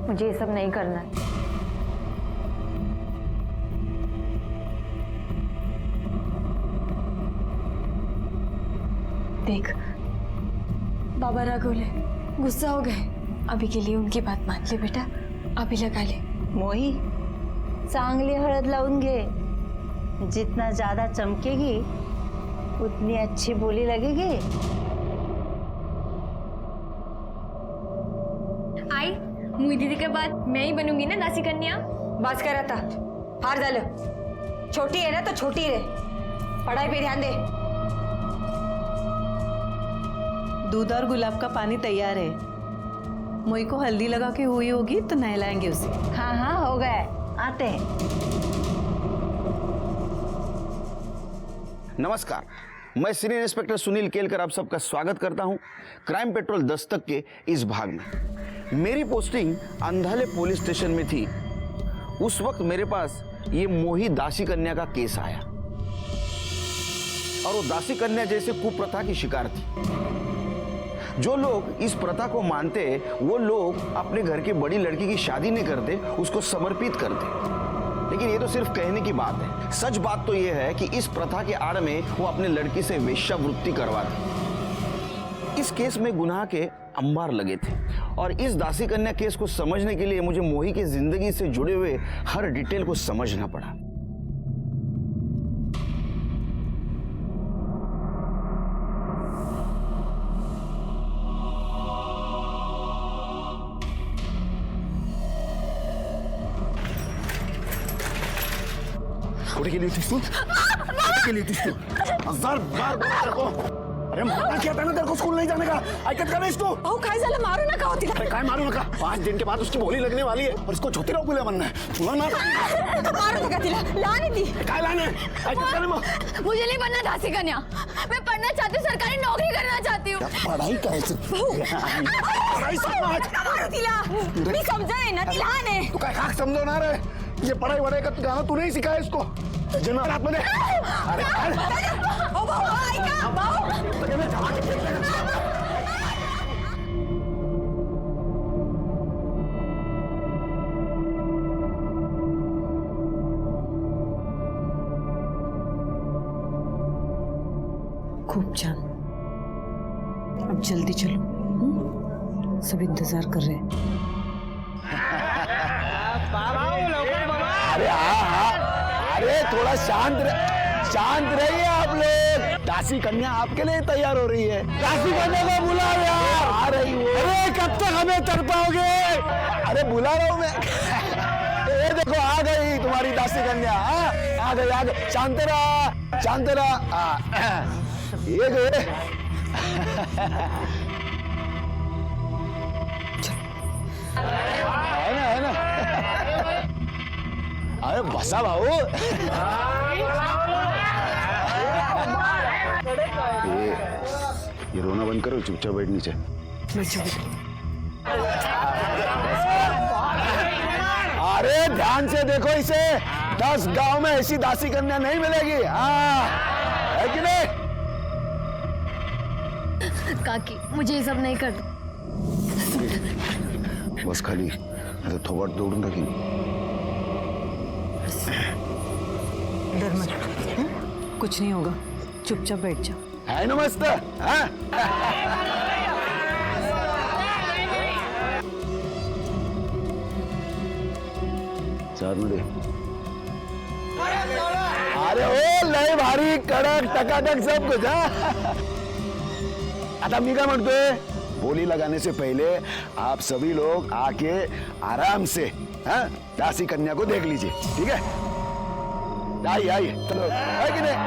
मुझे ये सब नहीं करना है। देख, बाबा रागवले, गुस्सा हो गए। अभी के लिए उनकी बात मान ले बेटा, अभी लगा ले। मोही, चांगली हळद लावून घे। जितना ज्यादा चमकेगी उतनी अच्छी बोली लगेगी। आई, मुई दीदी के बाद मैं ही बनूंगी ना दासी कन्या। बस कर आता, हार झालं। छोटी है ना तो छोटी रहे, पढ़ाई पे ध्यान दे। दूध और गुलाब का पानी तैयार है। मोई को हल्दी लगा के हुई होगी तो नहलाएंगे उसे। हाँ हाँ हो गए, आते हैं। नमस्कार, मैं सीनियर इंस्पेक्टर सुनील केलकर आप सबका स्वागत करता हूं क्राइम पेट्रोल दस्तक के इस भाग में। मेरी पोस्टिंग अंधाले पुलिस स्टेशन में थी। उस वक्त मेरे पास ये मोही दासी कन्या का केस आया और वो दासी कन्या जैसे कुप्रथा की शिकार थी। जो लोग इस प्रथा को मानते वो लोग अपने घर की बड़ी लड़की की शादी नहीं करते, उसको समर्पित करते। लेकिन ये तो सिर्फ कहने की बात है। सच बात तो ये है कि इस प्रथा के आड़ में वो अपने लड़की से वेश्यावृत्ति करवाते। इस केस में गुनाह के अंबार लगे थे और इस दासी कन्या केस को समझने के लिए मुझे मोही की जिंदगी से जुड़े हुए हर डिटेल को समझना पड़ा। कुठे गेली होतीस तू? कुठे गेली होतीस तू? 1000 बार बोला तेरे को। अरे मना किया था ना तेरे को स्कूल नहीं जाने का। ऐकत का नाहीस तू? भाऊ काय झालं, मारू नका हो तिला। अरे काय मारू नका, 5 दिन के बाद उसकी बोली लगने वाली है और इसको ज्योतिराव फुले बनना है। तुला ना मारू नका तिला, लहान आहे ती। काय लाने? ऐकत का नाही मग? मुझे नहीं बनना दासी कन्या, मैं पढ़ना चाहती हूँ, सरकारी नौकरी करना चाहती हूँ। पढ़ाई करायचं। पढ़ाई समज। मारू तिला, मी समजाय ना, ती लहान आहे। तू काय खाक समजवणार आहे? ये पढ़ाई वढ़ाई का गाणं तू नहीं सिखाया इसको। जना रात मध्ये। अरे काय? ओ भाऊ, ऐका, भाऊ। खूब छान। अब जल्दी चलो, सब इंतजार कर रहे हैं। अरे अरे थोड़ा शांत रहिए आप लोग। दासी कन्या आपके लिए तैयार हो रही है। दासी कन्या को बुलाओ यार। आ रही हो। अरे कब तक हमें तड़पाओगे? अरे बुला रहा हूँ मैं। ये देखो आ गई तुम्हारी दासी कन्या। आ गई। शांत रहा। ये गए। है ना। अरे बसा भाऊ। ये रोना बंद करो, चुपचाप बैठ नीचे। अरे ध्यान से देखो इसे। 10 गांव में ऐसी दासी कन्या नहीं मिलेगी। हाँ, है कि नहीं? काकी, मुझे ये सब नहीं करना। बस खाली थोबाट दौड़ून टाकी। डर मत, कुछ नहीं होगा, चुपचाप बैठ जाओ। है ना मस्त? हाँ? चार मध्ये। अरे ओ लय भारी कडक टकाटक सब कुछ। आता मी काय म्हणतोय, बोली लगाने से पहले आप सभी लोग आके आराम से दासी कन्या को देख लीजिए, ठीक है? आइए चलो, है कि नहीं?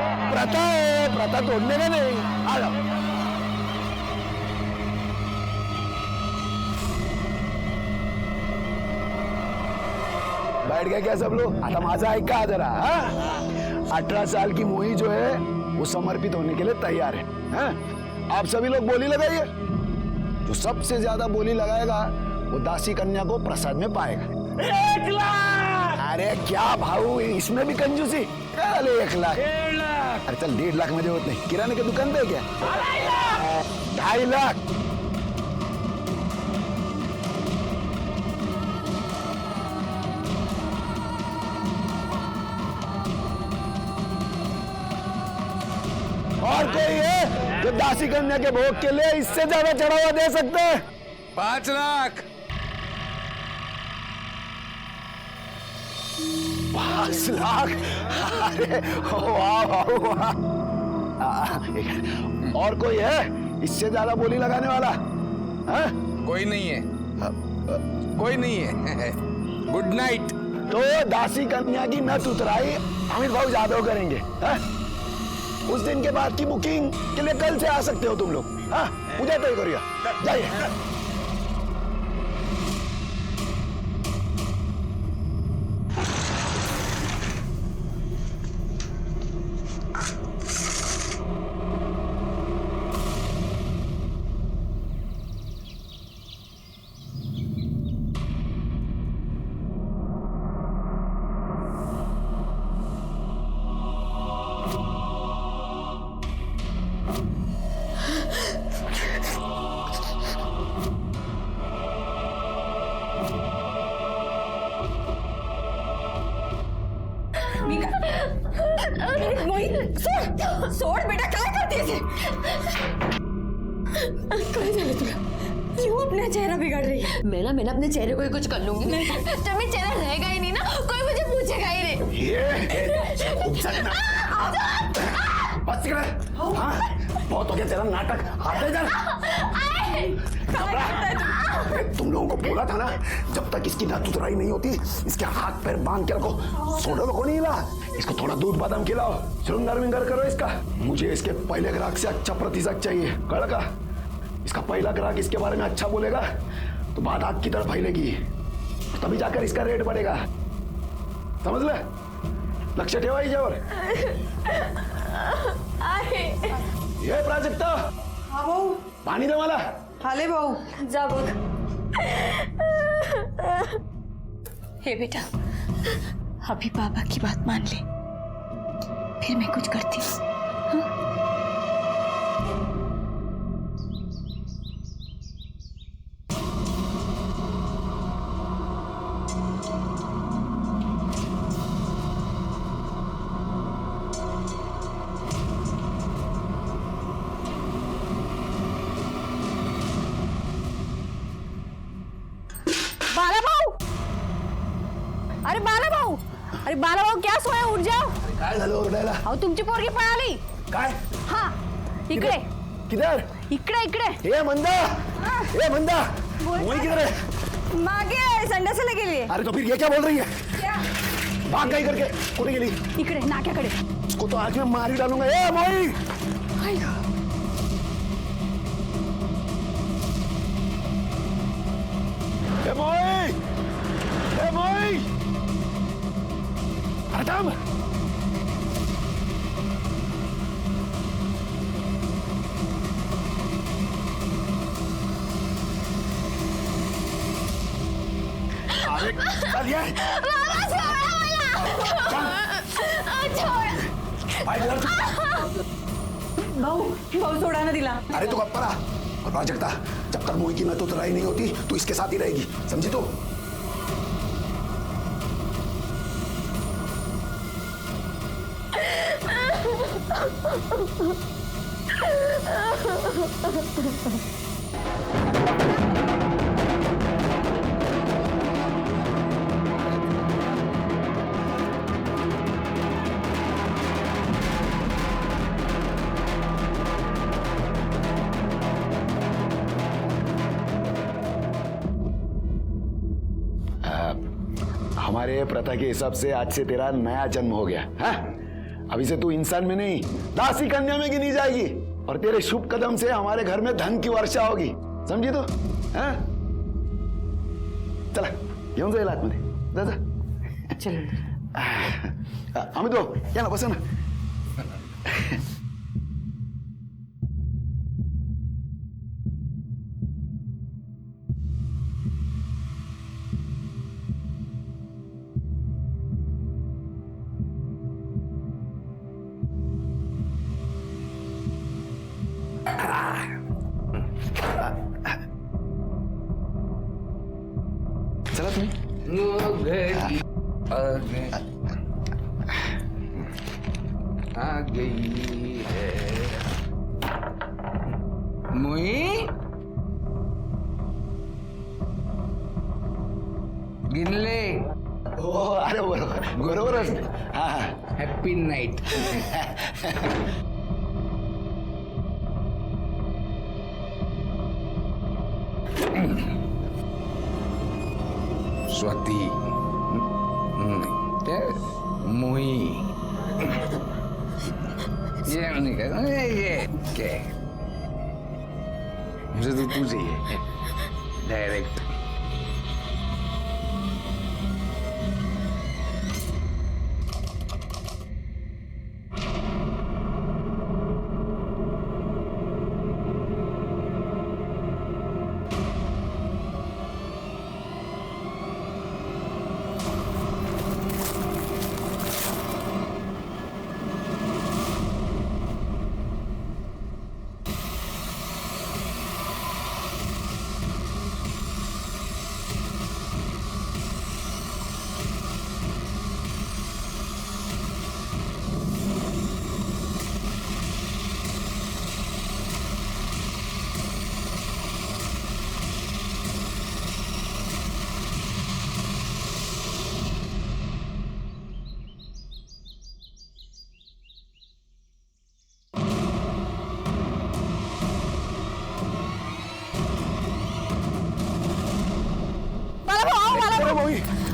प्रथा तोड़ने का नहीं। आ जाओ। बैठ गए क्या सब लोग? आता माझा ऐका जरा। 18 साल की मोही जो है वो समर्पित होने के लिए तैयार है। आप सभी लोग बोली लगाइए। जो सबसे ज्यादा बोली लगाएगा वो दासी कन्या को प्रसाद में पाएगा। 1 लाख। अरे क्या भाऊ, इसमें भी कंजूसी? चल 1 लाख। 1.5 लाख। अरे चल 1.5 लाख मध्ये होत नाही। किराणे की दुकान पे क्या? 2.5 लाख। जो दासी कन्या के भोग के लिए इससे ज्यादा चढ़ावा दे सकते हैं? 5 लाख। 5 लाख? अरे वाह वाह वाह। और कोई है इससे ज्यादा बोली लगाने वाला? हाँ? कोई नहीं है, कोई नहीं है। Good night. तो दासी कन्या की नथ उतराई अमित भाऊ यादव करेंगे। हाँ? उस दिन के बाद की बुकिंग के लिए कल से आ सकते हो तुम लोग। हाँ? उद्या तय करूया, जाइए। मोहित सोड सोड बेटा, काय करतेस हे? काय झालं तुला? क्यों अपना चेहरा बिगाड़ रही है? मैं ना अपने चेहरे को ही कुछ कर लूंगी। जब ये चेहरा रहेगा ही नहीं ना, कोई मुझे पूछेगा ही नहीं। बस कर। हाँ? बहुत हो गया तेरा नाटक। आते जा। तुम लोगों को बोला था ना, जब तक इसकी नथ उतराई नहीं होती इसके हाथ पैर बांध के रखो। सोडो को नहीं हिला, इसको थोड़ा दूध बादाम खिलाओ, श्रृंगार विंगार करो इसका। मुझे इसके पहले ग्राहक से अच्छा प्रतिशत चाहिए, कड़का। इसका पहला ग्राहक इसके बारे में अच्छा बोलेगा तो बात आग की तरफ फैलेगी, तभी जाकर इसका रेट बढ़ेगा। समझ ले? लक्ष्य ठेवा हिच्यावर। ये प्राजक्ता, हाँ भाऊ, पाणी दे मला। हाले भाऊ। जा बघ। हे बेटा, अभी पापा की बात मान ले, फिर मैं कुछ करती हूँ। अरे बालाभाऊ, क्या सोया? उठ जाओ. काय झालं ओरडायला? अहो तुमची पोरगी पळाली. काय? हा, इकडे किधर? इकडे इकडे. ए मंदा, ए मंदा, वही किधर है? मागे संडासाला गेली. अरे तो फिर ये क्या बोल रही है? भाग गई करके कुठे गेली? इकडे नाक्याकडे. उसको तो आज मैं मार ही डालूंगा. ए मोई, ए मोई, ए मोई, अरे थांब. अरे चल ये. भाऊ, भाऊ सोडा ना दिला. अरे तू गप्पा रहा. और प्राजक्ता, जब तक मोई की नथ उतराई नहीं होती तू इसके साथ ही रहेगी, समझी तू? हमारे प्रथा के हिसाब से आज से तेरा नया जन्म हो गया है. अभी से तू इंसान में नहीं दासी कन्या में गिनी जाएगी और तेरे शुभ कदम से हमारे घर में धन की वर्षा होगी, समझी तू? हाँ? चला घेऊन जाईल आतमध्ये. जा जा. चलो. अमित भाऊ या ना, बसा ना. चला तुम्ही. आ गई है. मोई गिनले हो अरे बरोबर बरोबरच हा हा हॅपी नाईट. स्वाती मोई ये नहीं कर ये मुझे तो तू चाहिए डायरेक्ट.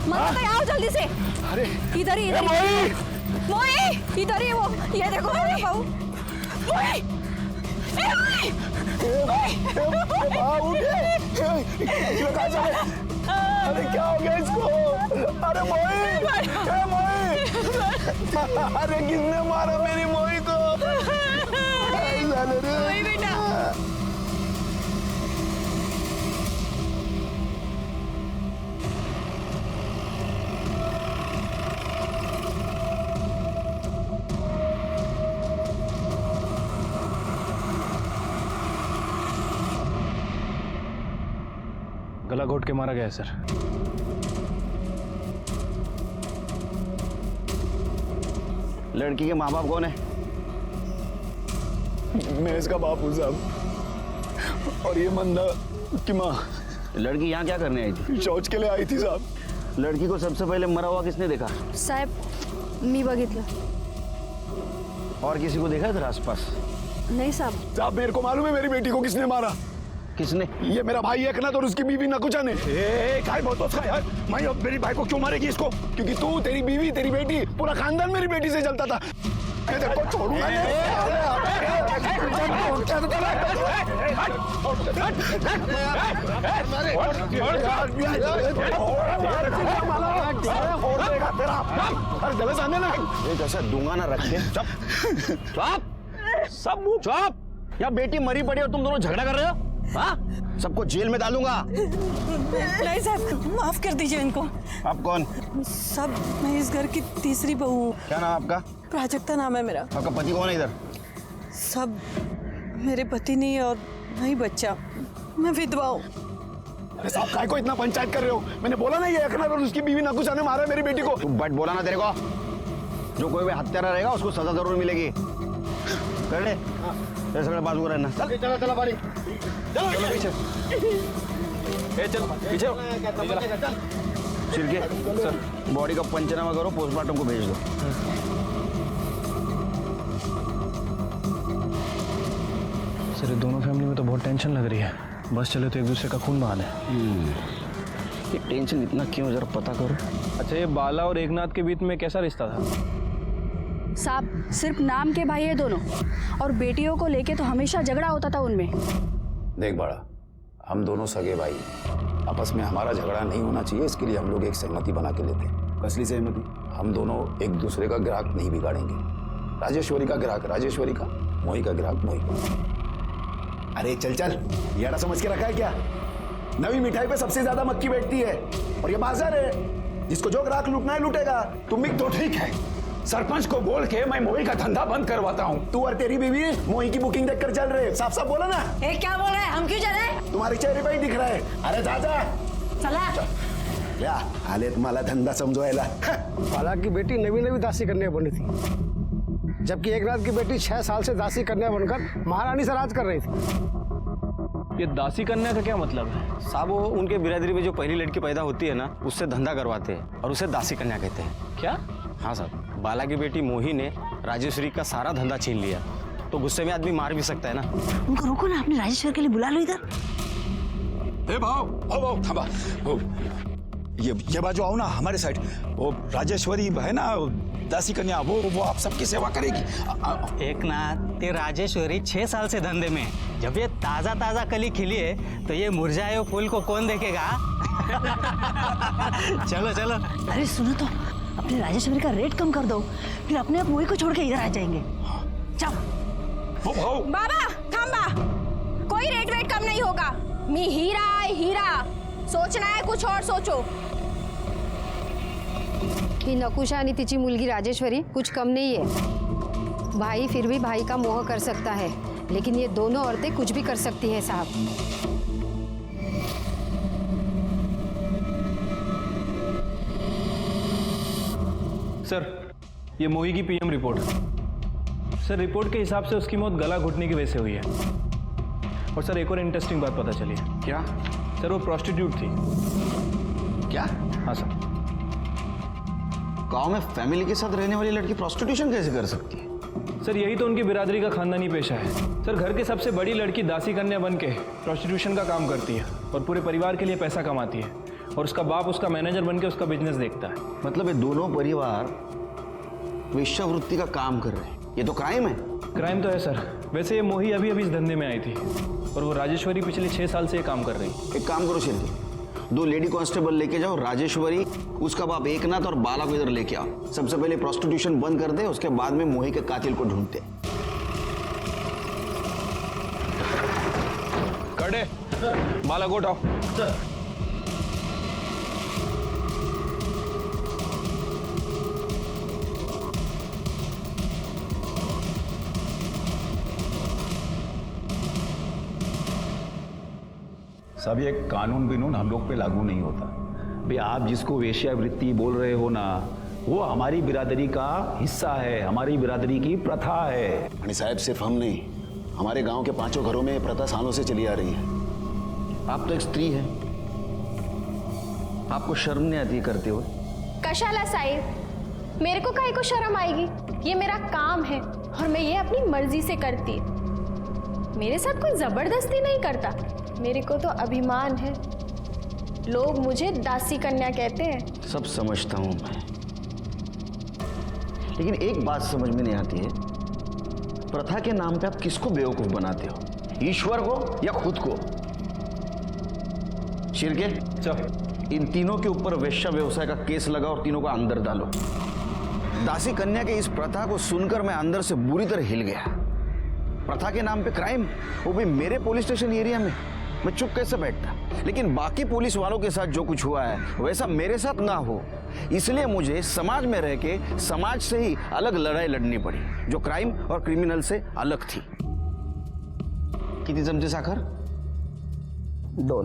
मत आओ जल्दी से. अरे इधर ही इधर ही. मोई इधर ही वो. ये देखो मेरा बहू. मोई अरे क्या हो गया इसको? अरे मोई अरे किसने मारा मेरी मोई को? मोई बेटा. गला घोट के मारा गया है सर. लड़की के माँ बाप कौन है? मैं इसका बाप हूँ साहब, और ये मंदा की माँ. लड़की यहाँ क्या करने आई थी? शौच के लिए आई थी साहब. लड़की को सबसे पहले मरा हुआ किसने देखा? साहेब मी बघितलं. और किसी को देखा इधर आसपास? नहीं साहब. साहब मेरे को मालूम है मेरी बेटी को किसने मारा. किसने? ये मेरा भाई एकनाथ और उसकी बीवी नकुचा ने. काय बोलतो उसका यार? मैं अब मेरी भाई को क्यों मारेगी इसको? क्योंकि तू, तेरी बीवी, तेरी बेटी, पूरा खानदान मेरी बेटी से चलता था. मैं तेरे को छोड़ूंगा नहीं. अरे जल्दी आने ना. एक ऐसा दूंगा ना रखे. चुप सब मुंह चुप. या बेटी मरी पड़ी और तुम दोनों झगड़ा कर रहे हो? हाँ, सबको जेल में डालूंगा. नहीं साहब, माफ कर दीजिए इनको. आप कौन? सब मैं इस घर की तीसरी बहू हूँ. क्या नाम आपका? प्राजक्ता नाम है मेरा. आपका पति कौन है इधर? सब मेरे पति नहीं और नहीं बच्चा. मैं विधवा हूँ. अरे साहब काय को इतना पंचायत कर रहे हो? मैंने बोला ना ये एकनाथ और उसकी बीवी नकुचा ने मारा मेरी बेटी को. तू बट बोला ना तेरे को. जो कोई भी हत्यारा रहेगा उसको सजा जरूर मिलेगी. कर ले. ये सगळे बाजू रहना. चला चला बारी. चलो पीछे. चल पीछे. छिड़के सर बॉडी का पंचनामा करो, पोस्टमार्टम को भेज दो. सर ये दोनों फैमिली में तो बहुत टेंशन लग रही है. बस चले तो एक दूसरे का खून बहाने. ये टेंशन इतना क्यों, जरा पता करो. अच्छा ये बाला और एकनाथ के बीच में कैसा रिश्ता था? साहब सिर्फ नाम के भाई है दोनों, और बेटियों को लेके तो हमेशा झगड़ा होता था उनमें. देख बड़ा, हम दोनों सगे भाई, आपस में हमारा झगड़ा नहीं होना चाहिए, इसके लिए हम लोग एक सहमति बना के लेते हैं. कसली सहमति? हम दोनों एक दूसरे का ग्राहक नहीं बिगाड़ेंगे. राजेश्वरी का ग्राहक राजेश्वरी का, मोही का ग्राहक मोही का. अरे चल चल, यारा समझ के रखा है क्या? नवी मिठाई पे सबसे ज्यादा मक्खी बैठती है, और ये बाजार है, जिसको जो ग्राहक लूटना है लूटेगा. तुम भी तो ठीक है, सरपंच को बोल के मैं मोही का धंधा बंद करवाता हूँ. तू और तेरी बीवी मोही की बुकिंग देखकर चल रहे. साफ साफ बोला ना. क्या बोल रहे हैं? हम क्यों चले? तुम्हारे चेहरे पे ही दिख रहा है. अरे दादा चला. या आले तुम्हाला धंदा समजवायला. बाला की बेटी नवी नवी दासी कन्या बनी थी, जबकि एकनाथ की बेटी 6 साल से दासी कन्या बनकर महारानी से राज कर रही थी. ये दासी कन्या का क्या मतलब है? साहब वो उनके बिरादरी में जो पहली लड़की पैदा होती है ना, उससे धंधा करवाते हैं और उसे दासी कन्या कहते हैं। क्या? हाँ साहब, बाला की बेटी मोही ने राजेश्वरी का सारा धंधा छीन लिया, तो गुस्से में आदमी मार भी सकता है ना। उनको रोको ना, अपने राजेश्वर के लिए बुला लो इधर। भाव थांबा। ये बाजू आओ ना हमारे साइड। वो राजेश्वरी है ना दासी कन्या, वो आप सबकी सेवा करेगी। एक ना ते राजेश्वरी 6 साल से धंधे में है। जब ये ताजा ताजा कली खिली है तो ये मुरझाए हुए फूल को कौन देखेगा? चलो चलो। अरे सुनो तो, अपने राजेश्वरी का रेट कम कर दो, फिर अपने आप मोही को छोड़ के इधर आ जाएंगे। जाओ। बाबा थांबा, कोई रेट वेट कम नहीं होगा। मी हीरा है हीरा, सोचना है कुछ और सोचो। ही नकुशा आणि तिची मुलगी राजेश्वरी कुछ कम नहीं है। भाई फिर भी भाई का मोह कर सकता है, लेकिन ये दोनों औरतें कुछ भी कर सकती हैं साहब। सर, ये मोही की पीएम रिपोर्ट। सर, रिपोर्ट के हिसाब से उसकी मौत गला घुटने की वजह से हुई है। और सर, एक और इंटरेस्टिंग बात पता चली है। क्या? सर, वो प्रोस्टिट्यूट थी। क्या? हाँ सर। गांव में फैमिली के साथ रहने वाली लड़की प्रोस्टिट्यूशन कैसे कर सकती है? सर, यही तो उनकी बिरादरी का खानदानी पेशा है। सर, घर की सबसे बड़ी लड़की दासी कन्या बन के प्रोस्टिट्यूशन का काम करती है और पूरे परिवार के लिए पैसा कमाती है, और उसका बाप उसका मैनेजर बन के उसका बिजनेस देखता है। मतलब ये दोनों परिवार वेश्यावृत्ति का काम कर रहे हैं, ये तो क्राइम है। क्राइम तो है सर। वैसे ये मोही अभी अभी इस धंधे में आई थी और वो राजेश्वरी पिछले 6 साल से ये काम कर रही है। एक काम करो शिरजी, 2 लेडी कांस्टेबल लेके जाओ, राजेश्वरी, उसका बाप एकनाथ और बाला को इधर लेके आओ। सबसे पहले प्रोस्टिट्यूशन बंद कर दे, उसके बाद में मोही के कातिल को ढूंढते। कड़े, बाला को उठाओ। सब ये कानून बिनून हम लोग पे लागू नहीं होता। भाई आप जिसको वेश्यावृत्ति बोल रहे हो ना, वो हमारी बिरादरी का हिस्सा है, हमारी बिरादरी की प्रथा है। आणि साहब, सिर्फ हम नहीं, हमारे गांव के 5 घरों में ये प्रथा सालों से चली आ रही है। आप तो एक स्त्री हैं, आपको शर्म नहीं आती करते हुए? कशाला साहिब, मेरे को काहे को शर्म आएगी? ये मेरा काम है और मैं ये अपनी मर्जी से करती। मेरे साथ कोई जबरदस्ती नहीं करता। मेरे को तो अभिमान है। लोग मुझे दासी कन्या कहते हैं। सब समझता हूं मैं, लेकिन एक बात समझ में नहीं आती है, प्रथा के नाम पे आप किसको बेवकूफ बनाते हो? ईश्वर को या खुद को? शिरके, चल, इन तीनों के ऊपर वेश्या व्यवसाय का केस लगा और तीनों को अंदर डालो। दासी कन्या के इस प्रथा को सुनकर मैं अंदर से बुरी तरह हिल गया। प्रथा के नाम पे क्राइम, वो भी मेरे पुलिस स्टेशन एरिया में। मैं चुप कैसे बैठता? लेकिन बाकी पुलिस वालों के साथ जो कुछ हुआ है वैसा मेरे साथ ना हो, इसलिए मुझे समाज में रह के समाज से ही अलग लड़ाई लड़नी पड़ी, जो क्राइम और क्रिमिनल से अलग थी। कितनी चमचे साखर? 2।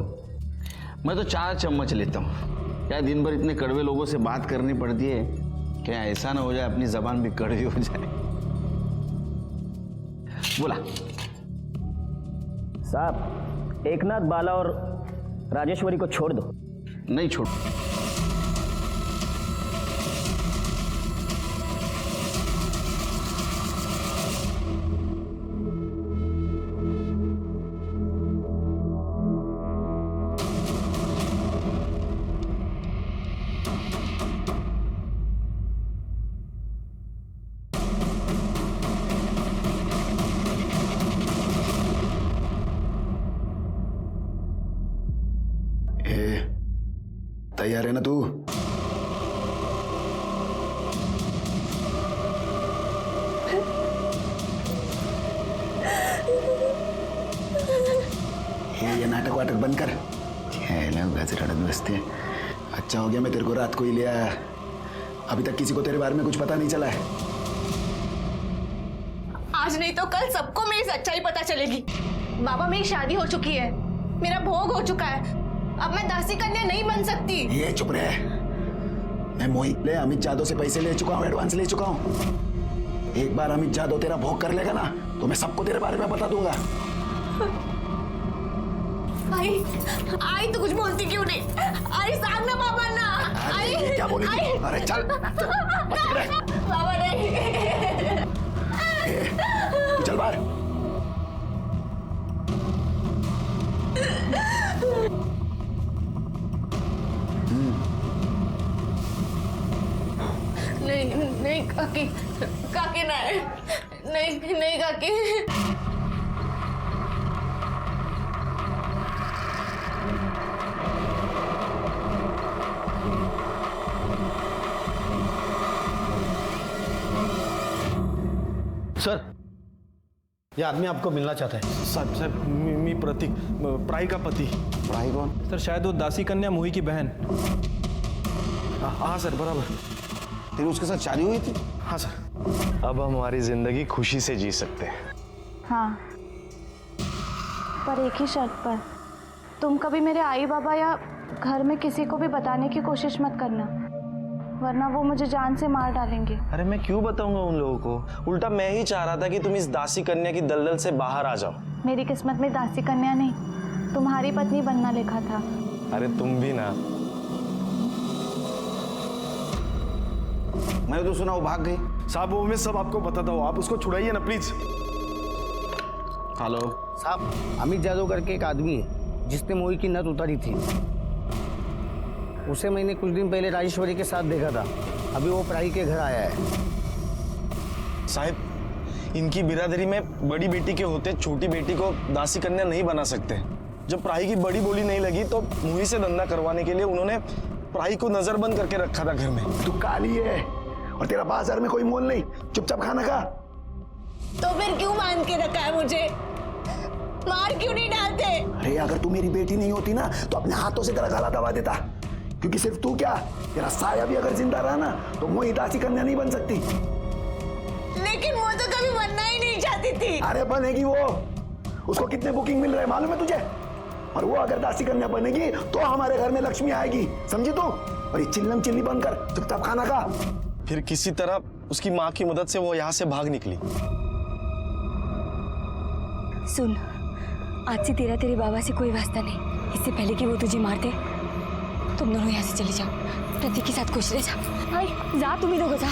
मैं तो 4 चम्मच लेता हूँ। क्या दिन भर इतने कड़वे लोगों से बात करनी पड़ती है? क्या ऐसा ना हो जाए अपनी जबान भी कड़वी हो जाए? बोला साहब, एकनाथ, बाला और राजेश्वरी को छोड़ दो। नहीं छोड़। तैयार है ना तू? ये नाटक वाटक बंद कर। रड़त बसते। अच्छा हो गया मैं तेरे को रात को ही ले आया। अभी तक किसी को तेरे बारे में कुछ पता नहीं चला है। आज नहीं तो कल सबको मेरी सच्चाई पता चलेगी। बाबा, मेरी शादी हो चुकी है, मेरा भोग हो चुका है। अब मैं दासी कन्या नहीं बन सकती। ये चुप रहे। मैं मोही ले अमित जादव से पैसे ले चुका हूँ, एडवांस ले चुका हूँ। एक बार अमित जादव तेरा भोग कर लेगा ना, तो मैं सबको तेरे बारे में बता दूंगा। आई तो कुछ बोलती क्यों नहीं? आई सांग ना बाबा ना। आई क्या बोलेगी? अरे चल बाबा नहीं। तू चल बाहर। नहीं काकी, काकी नहीं काकी। सर, ये आदमी आपको मिलना चाहता है। साहब मी प्रतीक, प्राई का पति। प्राई कौन? सर शायद वो दासी कन्या मोही की बहन। हाँ सर, बराबर। तेरी उसके साथ शादी हुई थी? हाँ सर। अब हम हमारी जिंदगी खुशी से जी सकते हैं। हाँ, पर एक ही शर्त पर, तुम कभी मेरे आई बाबा या घर में किसी को भी बताने की कोशिश मत करना, वरना वो मुझे जान से मार डालेंगे। अरे मैं क्यों बताऊंगा उन लोगों को? उल्टा मैं ही चाह रहा था कि तुम इस दासी कन्या की दलदल से बाहर आ जाओ। मेरी किस्मत में दासी कन्या नहीं, तुम्हारी पत्नी बनना लिखा था। अरे तुम भी ना। मैंने तो सुना वो भाग गई। साहब वो मैं सब आपको बताता हूँ, आप उसको छुड़ाइए ना प्लीज। हेलो साहब, अमित यादव करके एक आदमी है जिसने मोही की नथ उतारी थी। उसे मैंने कुछ दिन पहले राजेश्वरी के साथ देखा था। अभी वो प्राई के घर आया है। साहब, इनकी बिरादरी में बड़ी बेटी के होते छोटी बेटी को दासी कन्या नहीं बना सकते। जब प्राई की बड़ी बोली नहीं लगी तो मोही से धंधा करवाने के लिए उन्होंने प्राई को नजरबंद करके रखा था घर में। तू काली है और तेरा बाजार में कोई मोल नहीं, चुपचाप खाना खा। तो फिर क्यों बांध के रखा है मुझे? मार क्यों नहीं डालते? अरे अगर तू मेरी बेटी नहीं होती ना तो अपने हाथों से तेरा गला दबा देता, क्योंकि सिर्फ तू क्या, तेरा साया भी अगर जिंदा रहा ना तो मोही दासी कन्या नहीं बन सकती। लेकिन वो तो कभी बनना ही नहीं चाहती थी। अरे बनेगी वो। उसको कितने बुकिंग मिल रहे मालूम है तुझे? और वो अगर दासी कन्या बनेगी तो हमारे घर में लक्ष्मी आएगी, समझी तू? और ये चिल्लम चिल्ली बंद कर, चुपचाप खाना खा। फिर किसी तरह उसकी माँ की मदद से वो यहाँ से भाग निकली। सुन, आज से तेरे बाबा से कोई वास्ता नहीं। इससे पहले कि वो तुझे मार दे, तुम दोनों यहाँ से चले जाओ। प्रतीक के साथ खुश रह जाओ। भाई जा, तुम ही लोग जा।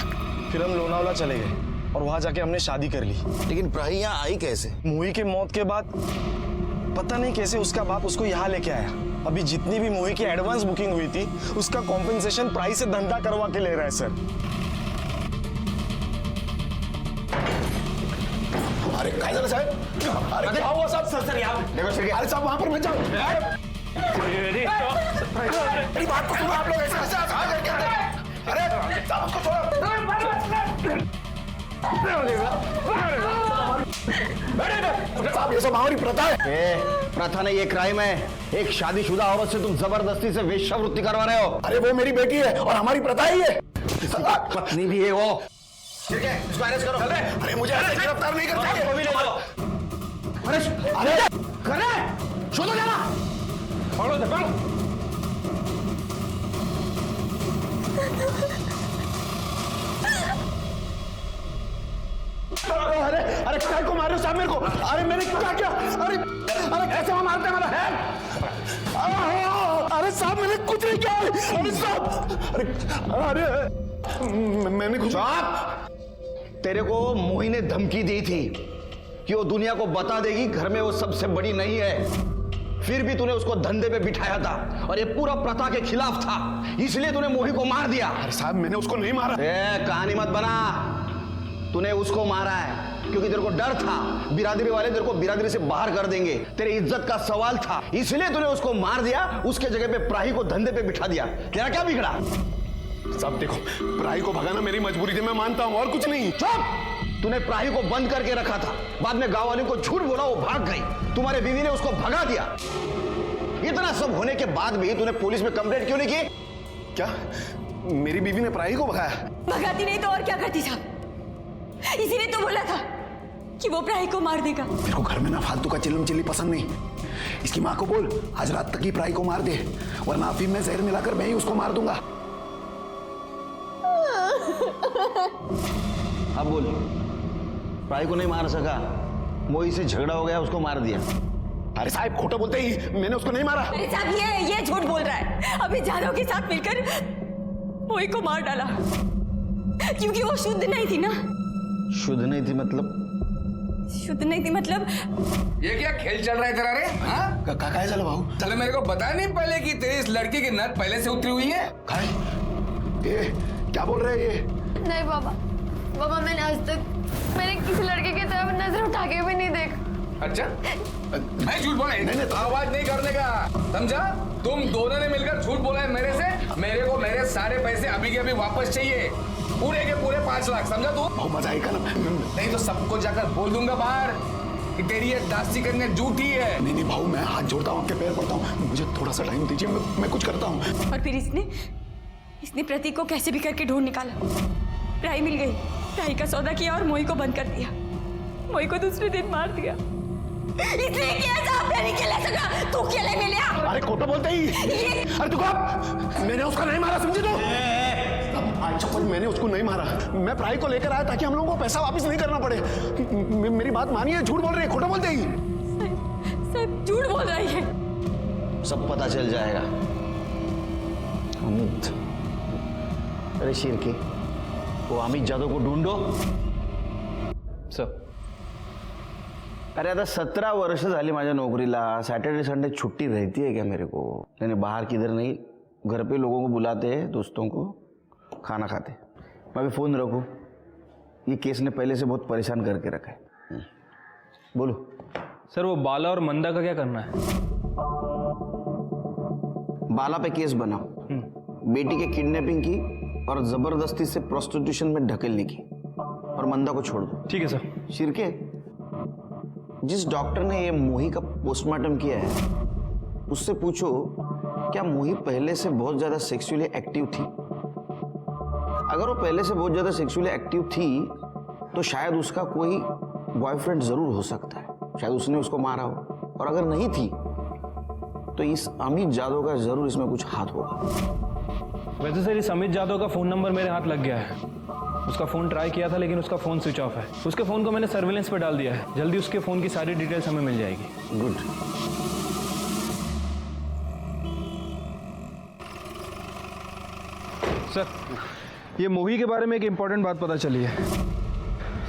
फिर हम लोनावला चले गए और वहां जाके हमने शादी कर ली। लेकिन प्राई यहाँ आई कैसे? मोही के मौत के बाद पता नहीं कैसे उसका बाप उसको यहाँ लेके आया। अभी जितनी भी मोही की एडवांस बुकिंग हुई थी उसका कॉम्पेंसेशन प्राई से धंधा करवा के ले रहा है सर। अरे काय झालं साहेब? अरे क्या हुआ साहब? सर यहाँ अरे साहब वहां पर मत जाओ। मेरी बात को सुनो आप लोग। ऐसे अरे साहब उसको छोड़ो। साहब ये सब हमारी प्रथा है। प्रथा नहीं, ये क्राइम है। एक शादीशुदा औरत से तुम जबरदस्ती से वेश्यावृत्ति करवा रहे हो। अरे वो मेरी बेटी है और हमारी प्रथा ही है। पत्नी भी है वो। ठीक है, इसको अरेस्ट करो। अरे मुझे ऐसे गिरफ्तार नहीं करते। वो भी ले लो। अरे करे शोधो जाना। पकड़ो पकड़ो। अरे अरे काय को मार रहे हो साहब मेरे को? अरे मैंने क्या किया? अरे अरे कैसे वहां मारते हैं मेरा? अरे साहब मैंने कुछ नहीं किया। अरे साहब अरे मैंने कुछ। तेरे को मोही ने धमकी दी थी कि वो दुनिया को बता देगी घर में वो सबसे बड़ी नहीं है। फिर भी तूने उसको धंधे पे बिठाया था और ये पूरा प्रथा के खिलाफ था, इसलिए तूने मोही को मार दिया। अरे साहब मैंने उसको नहीं मारा। कहानी मत बना। तूने उसको मारा है क्योंकि तेरे को डर था बिरादरी वाले तेरे को बिरादरी से बाहर कर देंगे। तेरी इज्जत का सवाल था, इसलिए तूने उसको मार दिया। उसके जगह पे प्राही को धंधे पे बिठा दिया। तेरा क्या बिगड़ा? साहब देखो, प्राही को भगाना मेरी मजबूरी थी, मैं मानता हूं, और कुछ नहीं। चुप! तूने प्राही को बंद करके रखा था, बाद में गांव वालों को झूठ बोला, वो भाग गई। तुम्हारे बीवी ने उसको भगा दिया। इतना सब होने के बाद भी तूने पुलिस में कंप्लेंट क्यों नहीं की? क्या मेरी बीवी ने प्राही को भगाया? भगाती नहीं तो और क्या करती साहब? इसीलिए तो बोला था कि वो प्राही को मार देगा। मेरे को घर में ना फालतू का चिल्लम चिल्ली पसंद नहीं। इसकी माँ को बोल आज रात तक ही प्राही को मार दे, वरना अफीम में जहर मिलाकर मैं ही उसको मार दूंगा। अब बोल, प्राही को नहीं मार सका, मोही से झगड़ा हो गया, उसको मार दिया। अरे साहब खोटा बोलते ही मैंने उसको नहीं मारा। अरे साहब ये झूठ बोल रहा है। अभी जादव के साथ मिलकर मोही को मार डाला क्योंकि वो शुद्ध नहीं थी ना। शुद्ध नहीं थी मतलब? शुद्ध नहीं थी मतलब ये क्या खेल चल रहा है तेरा रे? हाँ काय चलो भाऊ, चलो मेरे को बताया नहीं पहले कि तेरी इस लड़की की नस पहले से उतरी हुई है। काय ये क्या बोल रहे हैं ये? नहीं बाबा, बाबा मैंने आज तक किसी लड़के की तरफ नजर उठा के भी नहीं देखा। अच्छा मैं झूठ बोला? नहीं आवाज नहीं करने का, समझा? तुम दोनों ने मिलकर झूठ बोला है मेरे से। मेरे को मेरे सारे पैसे अभी के अभी वापस चाहिए, पूरे के पूरे 5 लाख, समझा तू? भाऊ मजा आएगा ना? नहीं तो सबको जाकर बोल दूंगा बाहर कि तेरी ये दासी कन्या झूठी है। नहीं भाऊ, मैं हाथ जोड़ता हूँ, आपके पैर पड़ता हूँ, मुझे थोड़ा सा टाइम दीजिए, मैं कुछ करता हूँ। और फिर इसने प्रतीक को कैसे भी करके ढूंढ निकाला। राई मिल गई, राई का सौदा किया और मोही को बंद कर दिया। मोही को दूसरे दिन मार दिया। इसलिए किया साहब, मैंने अकेले सका, तू अकेले मिले। अरे खोटा बोलते ही। अरे तू कब? मैंने उसको नहीं मारा, समझे तू? अच्छा मैंने उसको नहीं मारा, मैं प्राई को लेकर आया ताकि हम लोगों को पैसा वापस नहीं करना पड़े। मेरी बात मानिए, झूठ बोल रही है, खोटा बोलते ही। सब झूठ बोल रही है। सब पता चल जाएगा। अमित, अरे शिर्के, वो अमित जाधव को ढूंढो। सर अरे आता 17 वर्ष झाली माझ्या नोकरीला, सॅटर्डे संडे छुट्टी रहती है क्या मेरे को? नहीं बाहर किधर नहीं, घर पे लोगों को बुलाते हैं, दोस्तों को खाना खाते। मैं भी फोन रखूं? ये केस ने पहले से बहुत परेशान करके रखा है। बोलो सर, वो बाला और मंदा का क्या करना है? बाला पे केस बनाओ, बेटी के किडनैपिंग की और जबरदस्ती से प्रोस्टिट्यूशन में ढकेलने की, और मंदा को छोड़ दो। ठीक है सर। शिर्के, जिस डॉक्टर ने ये मोही का पोस्टमार्टम किया है उससे पूछो क्या मोही पहले से बहुत ज्यादा सेक्सुअली एक्टिव थी? अगर वो पहले से बहुत ज्यादा सेक्सुअली एक्टिव थी तो शायद उसका कोई बॉयफ्रेंड जरूर हो सकता है, शायद उसने उसको मारा हो। और अगर नहीं थी तो इस अमित जाधव का जरूर इसमें कुछ हाथ होगा। वैसे सर, इस अमित जाधव का फोन नंबर मेरे हाथ लग गया है। उसका फोन ट्राई किया था लेकिन उसका फोन स्विच ऑफ है। उसके फोन को मैंने सर्विलेंस पे डाल दिया है, जल्दी उसके फोन की सारी डिटेल्स हमें मिल जाएगी। गुड। सर, ये मोही के बारे में एक इम्पॉर्टेंट बात पता चली है।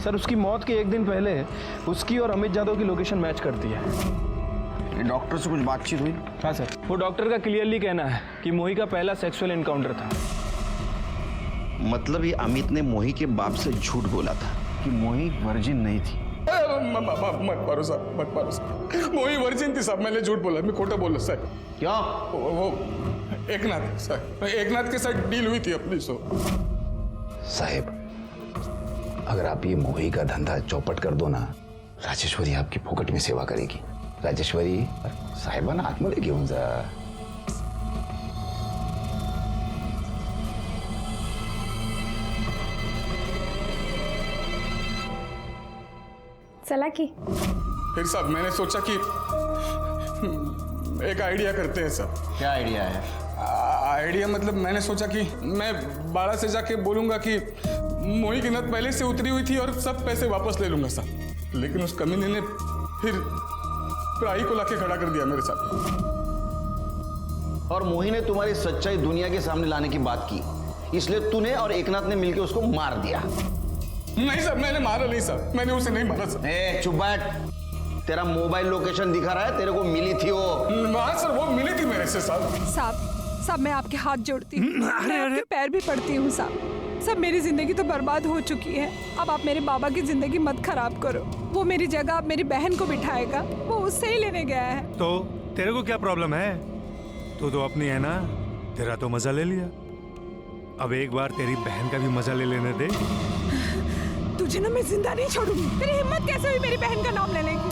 सर, उसकी मौत के 1 दिन पहले उसकी और अमित जाधव की लोकेशन मैच करती है। डॉक्टर से कुछ बातचीत हुई? हाँ सर, वो डॉक्टर का क्लियरली कहना है कि मोही का पहला सेक्सुअल एनकाउंटर था। मतलब ये अमित ने मोही के बाप से झूठ बोला था कि मोही वर्जिन नहीं थी। मत मारो साहब, मत मारो साहब। मोही वर्जिन थी साहब, मैंने झूठ बोला, मैं खोटा बोला सर। क्या? वो एकनाथ सर, एकनाथ के साथ डील हुई थी अपनी। साहेब, अगर आप ये मोही का धंधा चौपट कर दो ना, राजेश्वरी आपकी फुकट में सेवा करेगी। राजेश्वरी, साहेबांना आतमध्ये घेऊन जा। चला की फिर साहब मैंने सोचा कि एक आइडिया करते हैं सर। क्या आइडिया है? आइडिया मतलब मैंने सोचा कि मैं बाड़ा से जाके बोलूंगा कि मोही की नस पहले से उतरी हुई थी और सब पैसे वापस ले लूंगा साहब। लेकिन उस कमीने ने फिर प्राई को लाके खड़ा कर दिया मेरे साथ। और मोही ने तुम्हारी सच्चाई दुनिया के सामने लाने की बात की, इसलिए तूने और एकनाथ ने मिलकर उसको मार दिया। नहीं सर, मैंने मारा नहीं सर, मैंने उसे नहीं मारा सर। चुप बैठ, तेरा मोबाइल लोकेशन दिखा रहा है, तेरे को मिली थी वो। हाँ सर, वो मिली थी मेरे से साहब। साहब मैं आपके हाथ जोड़ती हूँ, मैं आपके पैर भी पड़ती हूँ साहब। मेरी जिंदगी तो बर्बाद हो चुकी है, अब आप मेरे बाबा की जिंदगी मत खराब करो। वो मेरी जगह अब मेरी बहन को बिठाएगा, वो उससे ही लेने गया है। तो तेरे को क्या प्रॉब्लम है? तू तो अपनी है ना, तेरा तो मजा ले लिया, अब एक बार तेरी बहन का भी मजा ले लेने दे। तुझे ना मैं जिंदा नहीं छोड़ूंगी। तेरी हिम्मत कैसे हुई मेरी बहन का नाम लेने की?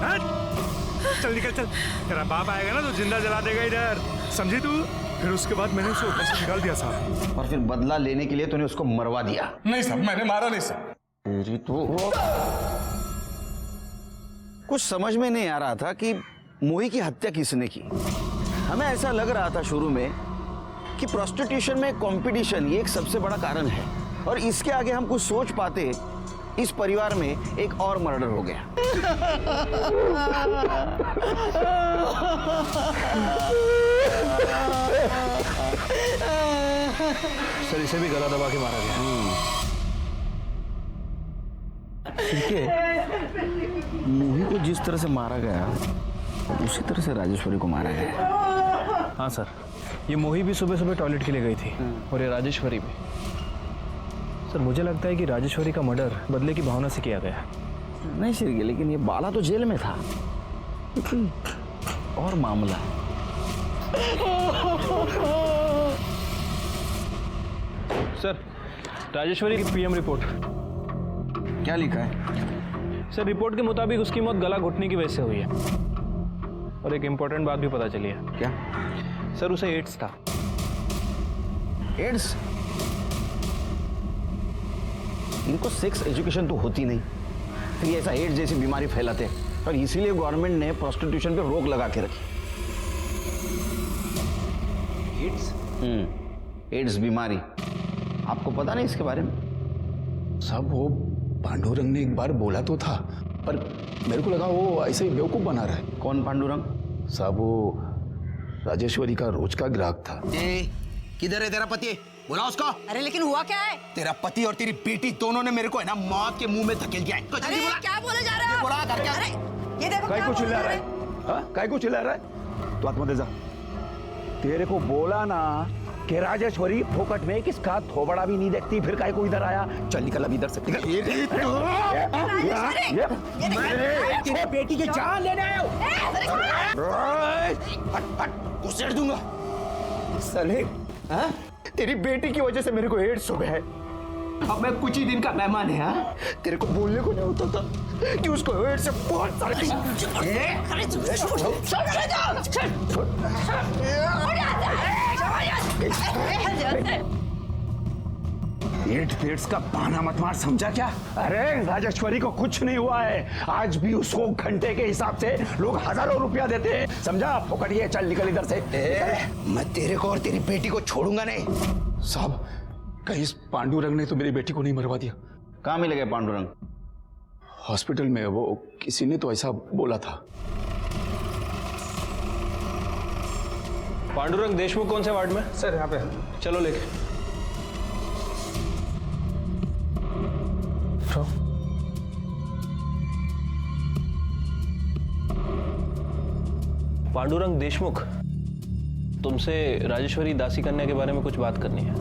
चल निकल चल, तेरा बाप आएगा ना तो जिंदा जला देगा इधर, समझी तू? फिर उसके बाद मैंने उसे ऊपर से निकाल दिया साहब। और फिर बदला लेने के लिए तूने उसको मरवा दिया? नहीं साहब, मैंने मारा नहीं साहब। तेरी तो कुछ समझ में नहीं आ रहा था कि मोही की हत्या किसने की। हमें ऐसा लग रहा था शुरू में कि प्रोस्टिट्यूशन में कंपटीशन ये एक सबसे बड़ा कारण है, और इसके आगे हम कुछ सोच पाते इस परिवार में एक और मर्डर हो गया। सर इसे भी गला दबा के मारा गया। मोही को जिस तरह से मारा गया उसी तरह से राजेश्वरी को मारा गया। हाँ सर, ये मोही भी सुबह सुबह टॉयलेट के लिए गई थी और ये राजेश्वरी भी। सर मुझे लगता है कि राजेश्वरी का मर्डर बदले की भावना से किया गया। नहीं श्री, लेकिन ये बाला तो जेल में था और मामला। सर राजेश्वरी की पीएम रिपोर्ट। क्या लिखा है? सर रिपोर्ट के मुताबिक उसकी मौत गला घुटने की वजह से हुई है और एक इम्पोर्टेंट बात भी पता चली है। क्या? सर उसे एड्स था। एड्स? इनको सेक्स एजुकेशन तो होती नहीं, फिर ऐसा एड्स जैसी बीमारी फैलाते और इसीलिए गवर्नमेंट ने प्रोस्टिट्यूशन पे रोक लगा के रखी। एड्स? एड्स बीमारी, आपको पता नहीं इसके बारे में? साहब वो पांडुरंग ने एक बार बोला तो था, पर मेरे को लगा वो ऐसे ही बेवकूफ बना रहा है। कौन पांडुरंग? साहब वो राजेश्वरी का रोज का ग्राहक था। किधर है तेरा पति? बुला उसको। अरे लेकिन हुआ क्या है? तेरा पति और तेरी बेटी दोनों ने मेरे को है ना मौत के मुंह में धकेल दिया है। अरे क्या बोले जा रहे हैं? बोला कर क्या? अरे ये देखो काय को चिल्ला रहा है? हाँ काय को चिल्ला रहा है? तो आत्मा जा। तेरे को बोला ना कि राजेश्वरी फोकट में किसका थोबड़ा भी नहीं देखती, फिर काय को इधर आया? चल निकल अब इधर से निकल। तेरी बेटी की जान लेने आया हूँ। घुसेड़ दूंगा साले। हाँ? तेरी बेटी की वजह से मेरे को एड्स हो गया है। अब मैं कुछ ही दिन का मेहमान है। हाँ? तेरे को बोलने को नहीं होता था कि उसको एड्स से बहुत सारे एड्स का बहाना मत मार, समझा क्या? अरे राजेश्वरी को कुछ नहीं हुआ है, आज भी उसको घंटे के हिसाब से लोग हजारों रुपया देते हैं, समझा? पकड़िए, चल निकल इधर से। मैं तेरे को और तेरी बेटी को छोड़ूंगा नहीं। साहब कहीं इस पांडुरंग ने तो मेरी बेटी को नहीं मरवा दिया? कहाँ मिलेगा पांडुरंग? हॉस्पिटल में, वो किसी ने तो ऐसा बोला था। पांडुरंग देशमुख कौन से वार्ड में? सर यहाँ पे। चलो लेके। पांडुरंग देशमुख, तुमसे राजेश्वरी दासी कन्या के बारे में कुछ बात करनी है।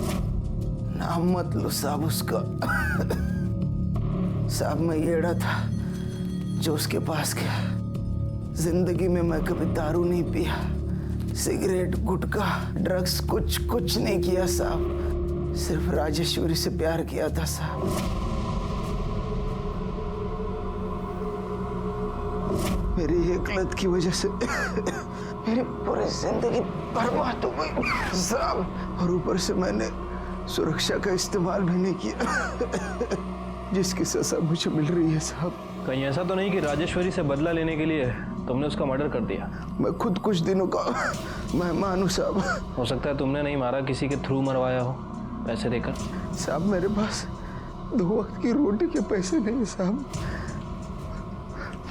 नाम मत लो साहब उसका। साहब मैं येड़ा था जो उसके पास गया। जिंदगी में मैं कभी दारू नहीं पिया, सिगरेट, गुटखा, ड्रग्स कुछ नहीं किया साहब। सिर्फ राजेश्वरी से प्यार किया था साहब। मेरी एक लत की वजह से मेरी पूरी जिंदगी बर्बाद हो गई साहब, और ऊपर से मैंने सुरक्षा का इस्तेमाल भी नहीं किया जिसकी सजा मुझे मिल रही है साहब। कहीं ऐसा तो नहीं कि राजेश्वरी से बदला लेने के लिए तुमने उसका मर्डर कर दिया? मैं खुद कुछ दिनों का मेहमान हूँ साहब। हो सकता है तुमने नहीं मारा, किसी के थ्रू मरवाया हो पैसे देकर। साहब मेरे पास 2 वक्त की रोटी के पैसे नहीं साहब।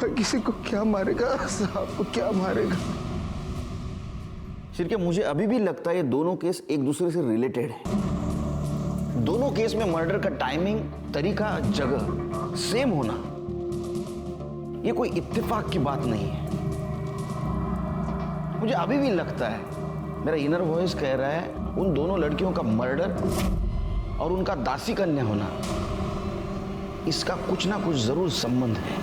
मैं किसी को क्या मारेगा साहब, क्या मारेगा? शिरके मुझे अभी भी लगता है ये दोनों केस एक दूसरे से रिलेटेड है। दोनों केस में मर्डर का टाइमिंग, तरीका, जगह सेम होना ये कोई इत्तेफाक की बात नहीं है। मुझे अभी भी लगता है, मेरा इनर वॉइस कह रहा है, उन दोनों लड़कियों का मर्डर और उनका दासी कन्या होना, इसका कुछ ना कुछ जरूर संबंध है।